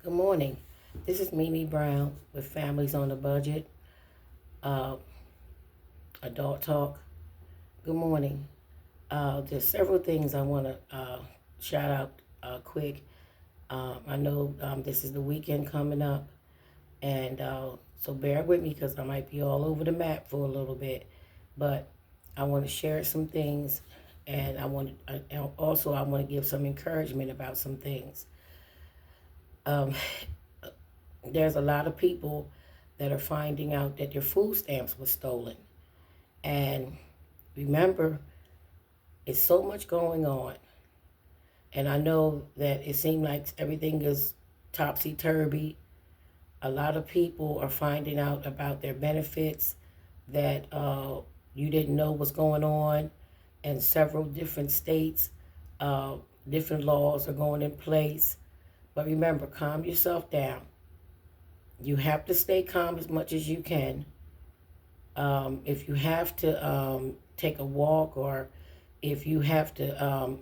Good morning. This is Mimi Brown with Families on the Budget, uh, Adult Talk. Good morning. There's several things I want to shout out quick. I know this is the weekend coming up, and so bear with me because I might be all over the map for a little bit, but I want to share some things, and I want to give some encouragement about some things. Um, there's a lot of people that are finding out that their food stamps were stolen. And remember, it's so much going on. And I know that it seems like everything is topsy turvy. A lot of people are finding out about their benefits that you didn't know was going on. And several different states, uh, different laws are going in place. But remember, calm yourself down. You have to stay calm as much as you can. If you have to take a walk, or if you have to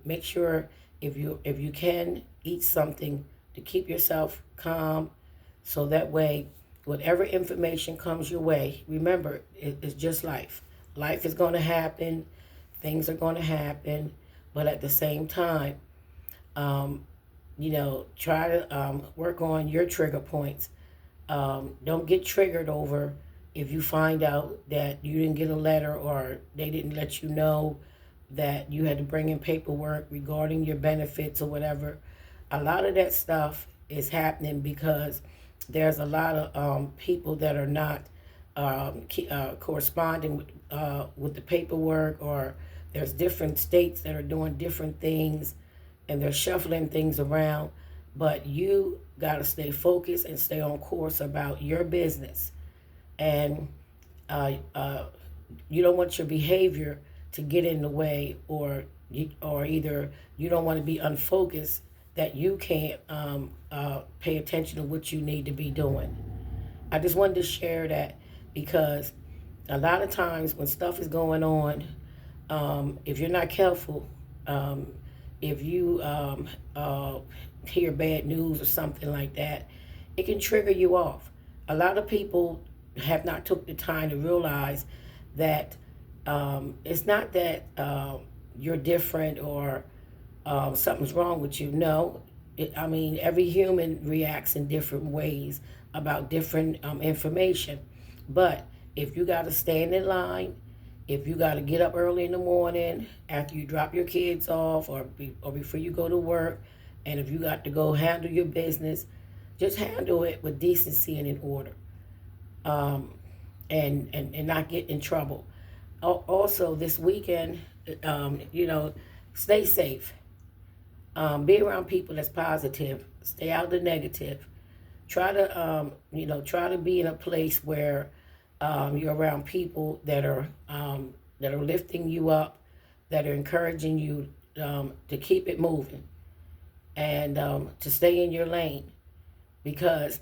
make sure, if you can eat something to keep yourself calm, so that way whatever information comes your way, remember, it's just life. Life is going to happen, things are going to happen, but at the same time, um, try to work on your trigger points. Don't get triggered over if you find out that you didn't get a letter, or they didn't let you know that you had to bring in paperwork regarding your benefits or whatever. A lot of that stuff is happening because there's a lot of people that are not corresponding with the paperwork, or there's different states that are doing different things and they're shuffling things around. But you got to stay focused and stay on course about your business. And uh, uh, you don't want your behavior to get in the way, or either you don't want to be unfocused that you can't pay attention to what you need to be doing. I just wanted to share that because a lot of times when stuff is going on, if you're not careful, um, if you hear bad news or something like that, it can trigger you off. A lot of people have not took the time to realize that it's not that you're different, or something's wrong with you. No, I mean, every human reacts in different ways about different information. But if you got to stand in line, if you got to get up early in the morning after you drop your kids off, or before you go to work, and if you got to go handle your business, just handle it with decency and in order, um, and not get in trouble. Also, this weekend, stay safe. Be around people that's positive. Stay out of the negative. Try to be in a place where you're around people that are lifting you up, that are encouraging you to keep it moving, and to stay in your lane, because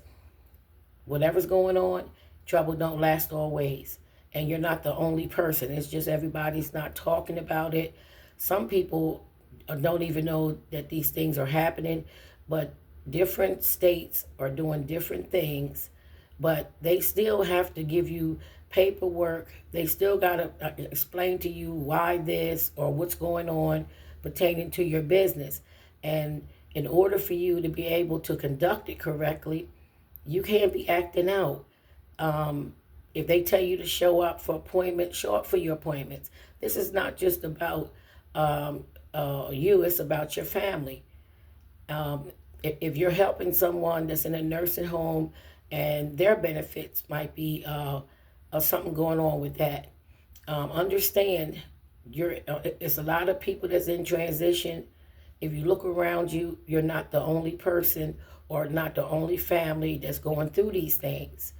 whatever's going on, trouble don't last always. And you're not the only person. It's just everybody's not talking about it. Some people don't even know that these things are happening, but different states are doing different things, but they still have to give you paperwork. They still got to explain to you why this or what's going on pertaining to your business. And in order for you to be able to conduct it correctly, you can't be acting out. Um, if they tell you to show up for appointments, show up for your appointments. This is not just about you, it's about your family. If you're helping someone that's in a nursing home and their benefits might be something going on with that, understand it's a lot of people that's in transition. If you look around you, you're not the only person or not the only family that's going through these things.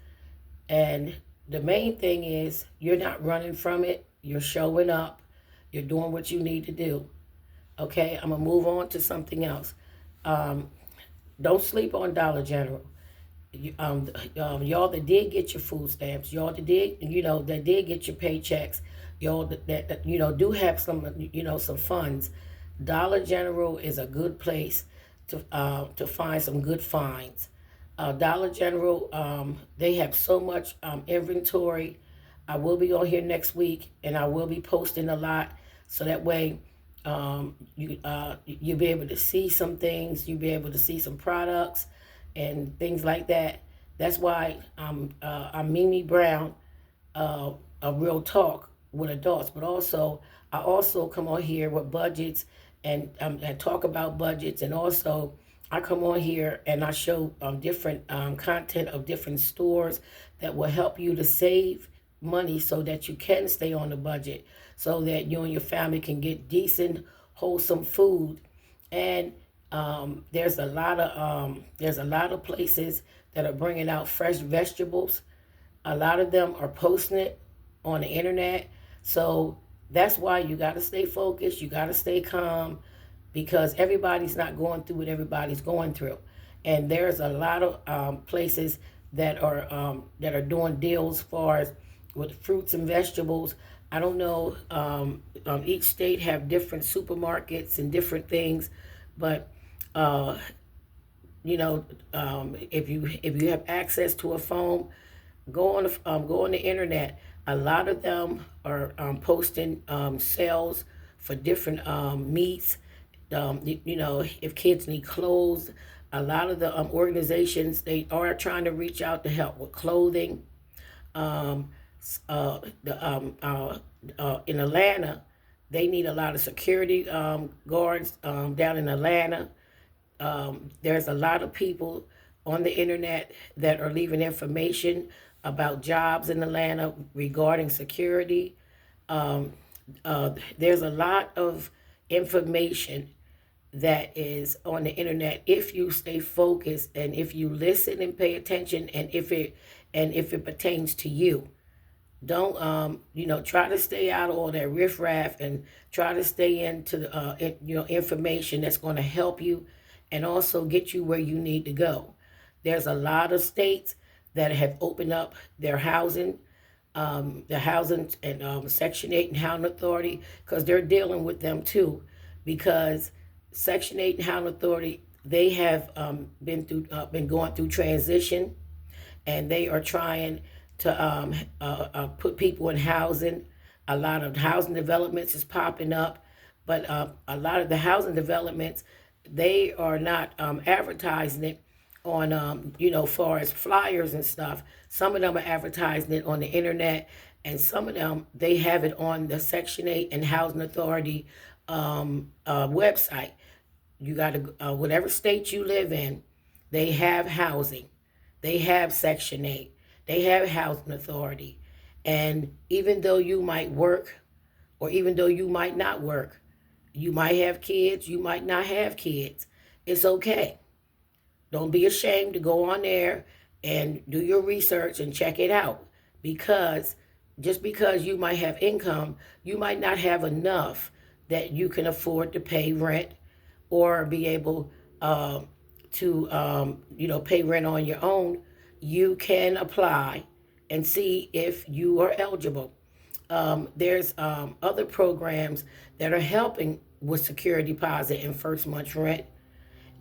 And the main thing is you're not running from it. You're showing up. You're doing what you need to do. Okay, I'm gonna move on to something else. Um, don't sleep on Dollar General. Y'all that did get your food stamps, y'all that did get your paychecks, y'all that do have some funds. Dollar General is a good place to find some good finds. Dollar General, they have so much inventory. I will be on here next week, and I will be posting a lot, so that way you'll be able to see some things, you'll be able to see some products and things like that. That's why I'm Mimi Brown, a real talk with adults, but also I also come on here with budgets and talk about budgets, and also I come on here and I show different content of different stores that will help you to save money so that you can stay on the budget, so that you and your family can get decent, wholesome food. And there's a lot of places that are bringing out fresh vegetables. A lot of them are posting it on the internet. So that's why you got to stay focused. You got to stay calm, because everybody's not going through what everybody's going through. And there's a lot of places that are doing deals as far as with fruits and vegetables. I don't know. Each state have different supermarkets and different things, but if you have access to a phone, go on the internet. A lot of them are posting sales for different meats. If kids need clothes, a lot of the organizations, they are trying to reach out to help with clothing. In Atlanta, they need a lot of security guards down in Atlanta. There's a lot of people on the internet that are leaving information about jobs in Atlanta regarding security. There's a lot of information that is on the internet if you stay focused and if you listen and pay attention, and if it pertains to you. Don't try to stay out of all that riffraff, and try to stay into the information that's going to help you and also get you where you need to go. There's a lot of states that have opened up their housing, the housing and Section 8 and Housing Authority, because they're dealing with them too. Because Section 8 and Housing Authority, they have been going through transition, and they are trying to put people in housing. A lot of housing developments is popping up, but a lot of the housing developments, they are not advertising it on, far as flyers and stuff. Some of them are advertising it on the internet, and some of them, they have it on the Section 8 and Housing Authority website. You got to, whatever state you live in, they have housing. They have Section 8. They have Housing Authority. And even though you might work, or even though you might not work, you might have kids, you might not have kids, it's okay. Don't be ashamed to go on there and do your research and check it out. Because just because you might have income, you might not have enough that you can afford to pay rent, or be able to pay rent on your own. You can apply and see if you are eligible. There's other programs that are helping with security deposit and first month's rent.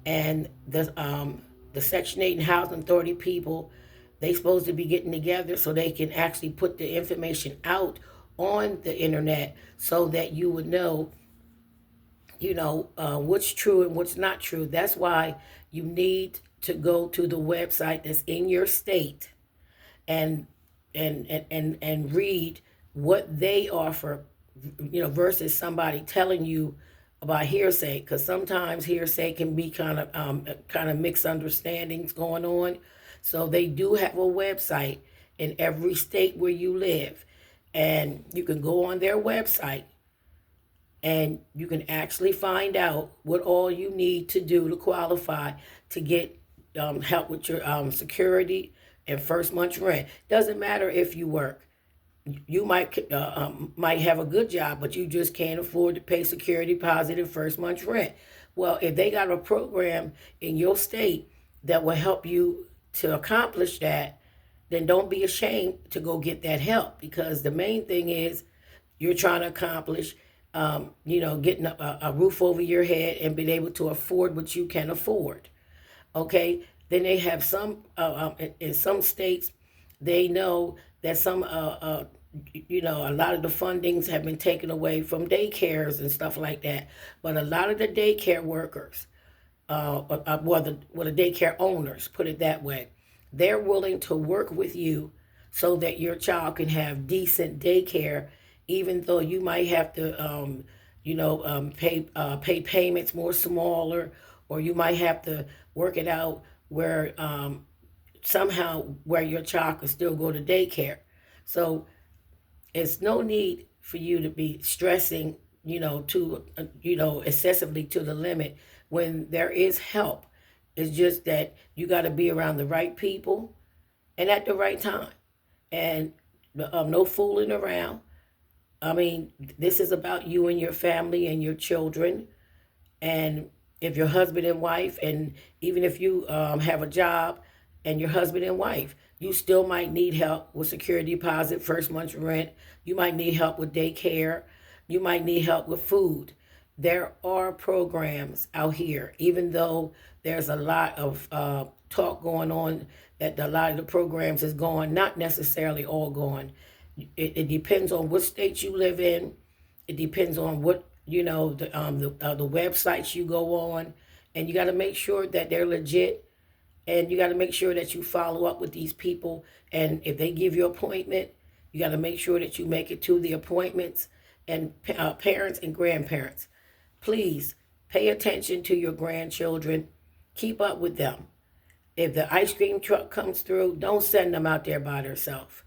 And the Section 8 and Housing Authority people, they supposed to be getting together so they can actually put the information out on the internet, so that you would know, what's true and what's not true. That's why you need to go to the website that's in your state and read what they offer, versus somebody telling you about hearsay, because sometimes hearsay can be kind of mixed understandings going on. So they do have a website in every state where you live, and you can go on their website and you can actually find out what all you need to do to qualify to get help with your security and first month's rent. Doesn't matter if you work. You might have a good job, but you just can't afford to pay security deposit and first month's rent. Well, if they got a program in your state that will help you to accomplish that, then don't be ashamed to go get that help, because the main thing is you're trying to accomplish getting a roof over your head and being able to afford what you can afford. Okay, then they have some in some states, they know that a lot of the fundings have been taken away from daycares and stuff like that. But a lot of the daycare workers, the daycare owners, put it that way, they're willing to work with you so that your child can have decent daycare, even though you might have to, pay payments more smaller, or you might have to work it out where somehow where your child can still go to daycare. So it's no need for you to be stressing, excessively to the limit when there is help. It's just that you got to be around the right people and at the right time, and no fooling around. I mean, this is about you and your family and your children. And if your husband and wife, and even if you have a job and your husband and wife, you still might need help with security deposit, first month's rent. You might need help with daycare. You might need help with food. There are programs out here, even though there's a lot of talk going on that a lot of the programs is gone, not necessarily all gone. It depends on what state you live in. It depends on what the websites you go on, and you got to make sure that they're legit, and you got to make sure that you follow up with these people. And if they give you an appointment, you got to make sure that you make it to the appointments. And parents and grandparents, please pay attention to your grandchildren. Keep up with them. If the ice cream truck comes through, don't send them out there by themselves.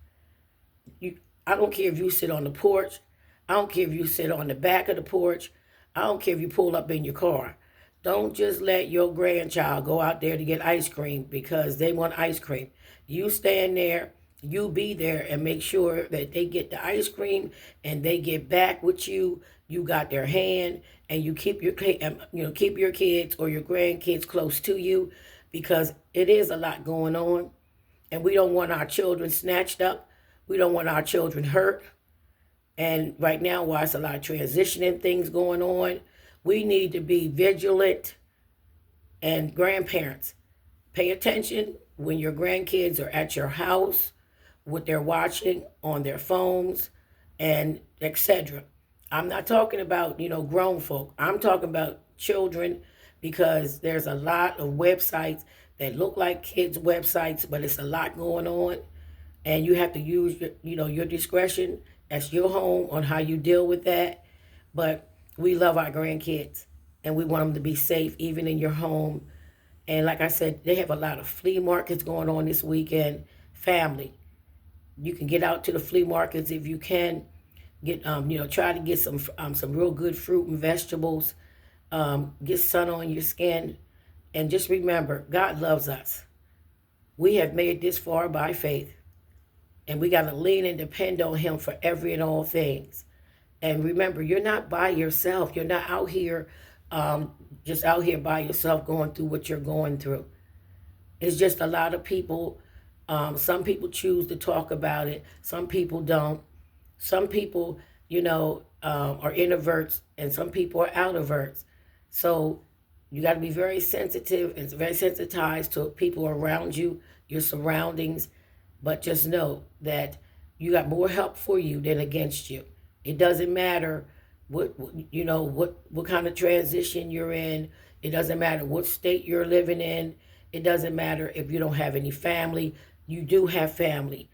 I don't care if you sit on the porch. I don't care if you sit on the back of the porch. I don't care if you pull up in your car. Don't just let your grandchild go out there to get ice cream because they want ice cream. You stand there, you be there, and make sure that they get the ice cream and they get back with you. You got their hand, and you keep your kids or your grandkids close to you, because it is a lot going on, and we don't want our children snatched up. We don't want our children hurt. And right now, while it's a lot of transitioning things going on, we need to be vigilant. And grandparents, pay attention when your grandkids are at your house, what they're watching on their phones, and etc. I'm not talking about, grown folk. I'm talking about children, because there's a lot of websites that look like kids' websites, but it's a lot going on. And you have to use your discretion. That's your home on how you deal with that. But we love our grandkids, and we want them to be safe even in your home. And like I said, they have a lot of flea markets going on this weekend. Family, you can get out to the flea markets if you can. Try to get some real good fruit and vegetables. Get sun on your skin, and just remember, God loves us. We have made this far by faith. And we got to lean and depend on him for every and all things. And remember, you're not by yourself. You're not out here, just out here by yourself going through what you're going through. It's just a lot of people. Some people choose to talk about it. Some people don't. Some people, are introverts, and some people are outroverts. So you got to be very sensitive and very sensitized to people around you, your surroundings. But just know that you got more help for you than against you. It doesn't matter what kind of transition you're in. It doesn't matter what state you're living in. It doesn't matter if you don't have any family. You do have family.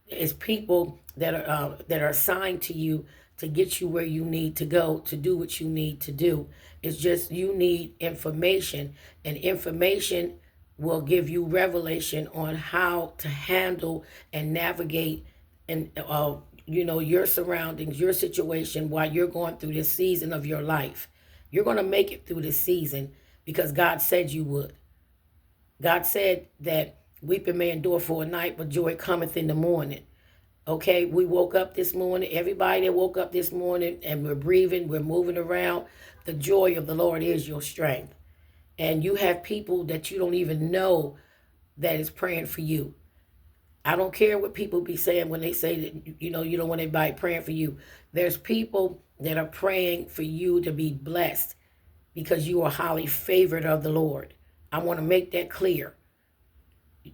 It's people that are assigned to you to get you where you need to go, to do what you need to do. It's just you need information, and information will give you revelation on how to handle and navigate and your surroundings, your situation while you're going through this season of your life. You're going to make it through this season because God said you would. God said that weeping may endure for a night, but joy cometh in the morning. Okay, we woke up this morning. Everybody that woke up this morning and we're breathing, we're moving around. The joy of the Lord is your strength. And you have people that you don't even know that is praying for you. I don't care what people be saying when they say that, you don't want anybody praying for you. There's people that are praying for you to be blessed because you are highly favored of the Lord. I want to make that clear.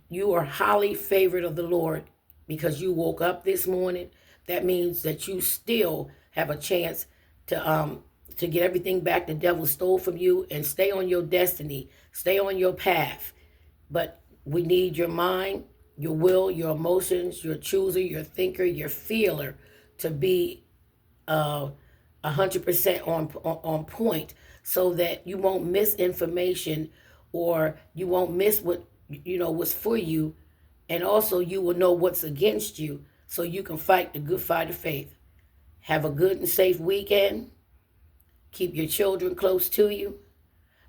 You are highly favored of the Lord because you woke up this morning. That means that you still have a chance to get everything back the devil stole from you and stay on your destiny, stay on your path. But we need your mind, your will, your emotions, your chooser, your thinker, your feeler to be 100% on point, so that you won't miss information, or you won't miss what's for you, and also you will know what's against you, so you can fight the good fight of faith. Have a good and safe weekend. Keep your children close to you.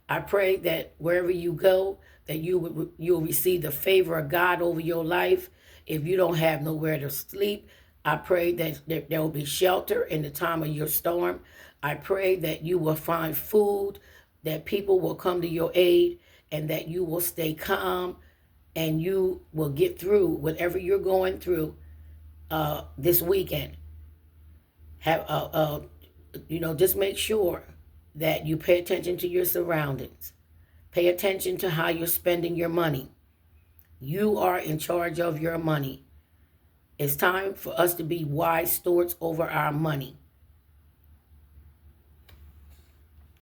I pray that wherever you go, that you'll receive the favor of God over your life. If you don't have nowhere to sleep, I pray that there will be shelter in the time of your storm. I pray that you will find food, that people will come to your aid, and that you will stay calm, and you will get through whatever you're going through this weekend. Just make sure that you pay attention to your surroundings. Pay attention to how you're spending your money. You are in charge of your money. It's time for us to be wise stewards over our money.